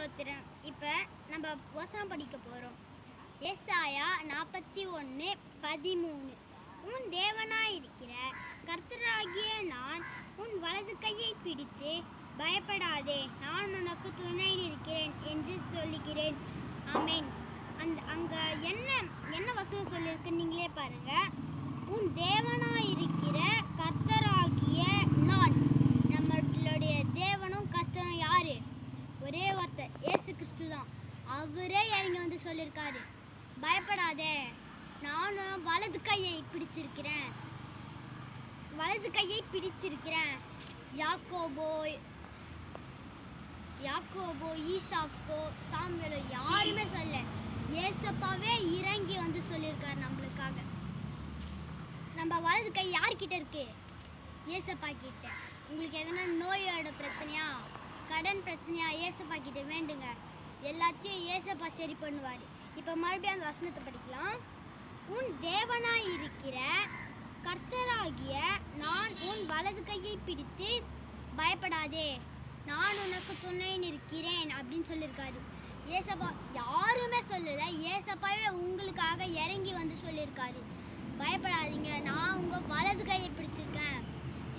ஸ்தோத்திரம். இப்போ நம்ம வசனம் படிக்க போகிறோம். ஏசாயா 41:13. உன் தேவனாயிருக்கிற கர்த்தராகிய நான் உன் வலது கையை பிடித்து பயப்படாதே, நான் உனக்கு துணை இருக்கிறேன் என்று சொல்லுகிறேன். ஆமென். அங்கே என்ன வசனம் சொல்லியிருக்கு நீங்களே பாருங்க. உன் தேவனாயிருக்கிற கர்த்தராகிய நான். நம்மளுடைய தேவனும் கர்த்தரும் யாரு? ஒரே ஒருத்தர், இயேசு கிறிஸ்து தான். அவரே இறங்கி வந்து சொல்லியிருக்காரு, பயப்படாதே, நானும் வலது கையை பிடிச்சிருக்கிறேன். யாக்கோபோ, ஈசாக்கோ, சாமுவேலோ யாருமே சொல்ல, ஏசப்பாவே இறங்கி வந்து சொல்லியிருக்காரு நம்மளுக்காக. நம்ம வலது கை யார்கிட்ட இருக்கு? ஏசப்பா கிட்ட. உங்களுக்கு எதனா நோயோட பிரச்சனையா, கடன் பிரச்சனையா, ஏசப்பா கிட்ட வேண்டுங்க, எல்லாத்தையும் ஏசப்பா சரி பண்ணுவார். இப்போ மறுபடியும் அந்த வசனத்தை படிக்கலாம். உன் தேவனாய் இருக்கிற கர்த்தராகிய நான் உன் வலது கையை பிடித்து பயப்படாதே, நான் உனக்கு துணை நிற்கிறேன் அப்படின்னு சொல்லியிருக்காரு. ஏசப்பா யாருமே சொல்லலை, ஏசப்பாவே உங்களுக்காக இறங்கி வந்து சொல்லியிருக்காரு, பயப்படாதீங்க, நான் உங்கள் வலது கையை பிடிச்சிருக்கேன்.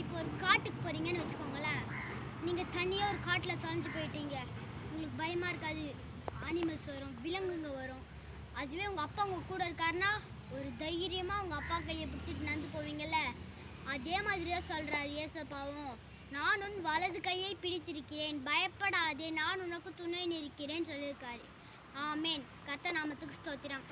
இப்போ ஒரு காட்டுக்கு போகிறீங்கன்னு வச்சுக்கோங்களேன். நீங்கள் தனியாக ஒரு காட்டில் தொலைஞ்சு போயிட்டீங்க, உங்களுக்கு பயமாக இருக்காது. அனிமல்ஸ் வரும், விலங்குங்க வரும். அதுவே உங்கள் அப்பா உங்கள் கூட இருக்காருன்னா ஒரு தைரியமாக உங்கள் அப்பா கையை பிடிச்சிட்டு நடந்து போவீங்கள்ல, அதே மாதிரி தான் சொல்கிறாரு ஏசப்பாவும். நான் உன் வலது கையை பிடித்திருக்கிறேன், பயப்படாதே, நான் உனக்கு துணை நிற்கிறேன்னு சொல்லியிருக்காரு. ஆமேன். கர்த்தர் நாமத்துக்கு ஸ்தோத்திரம்.